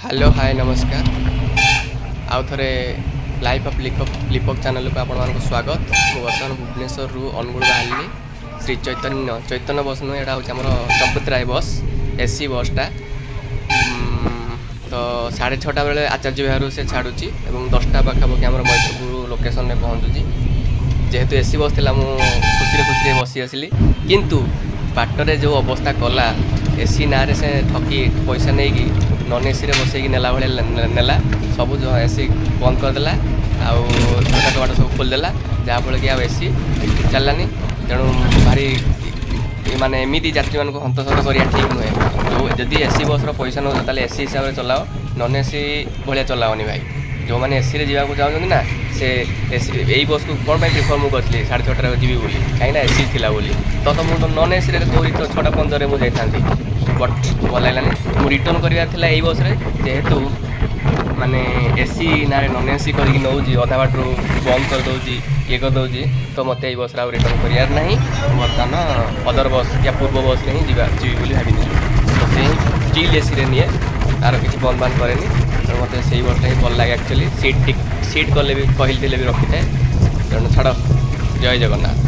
Hello hi नमस्कार आउ थे लाइफ ऑफ लिपक चैनल को आपको स्वागत। मुझे बर्तमान भुवनेश्वर रु अनुगुल बाहरी श्री चैतन्य बस नुहे यहाँ हूँ आम चंपतराय बस एसी बसटा तो 6:30 बेले आचार्य विहार से छाड़ुची और 10टा पाखापाखि आम मैत्रपुर लोकेशन में पहुँचुची। जेहेतु एसी बस थी खुशी बसी आसली किंतु बाटरे जो अवस्था कला एसी ना से ठकी पैसा नहीं नन एसी बसैक नेला भाई नेला सब जो एसी बंद करदेला आटा कबाट सब खोलदेला जहाँफल कि एसी चलानी तेणु भारी माने एमती यात्री मानक हंतसंत करा ठीक नुहे। जो जदि एसी बस पैसा नौ ताले एसी हिसाब से चलाओ नन एसी भाया चलाओनी भाई। जो मैंने एसी रे जावाक चाहूँ ना से एसी यही बस को कौन प्रिफर मुझे करी 6:30 जी बोली कहीं एसी थिला बोली तो मुझे नन एसी कौरी तो 6:15 मुझे जाती बट भल लगे मुझे रिटर्न करार यही बस जेहेतु माने एसी ना नन एसी करके नौ अधा बाट बंद करदे ये करदे तो मत यही बस रिटर्न करार ना बर्तमान अदर बस या पूर्व बस में ही जी भाई तो से चिल एसी निए तार किसी बंद बांध कैनि तेणु मत से बसटा ही भल लगे एक्चुअली सीट कले भी कहते भी रखी थाए तेणु छाड़ जय जगन्नाथ।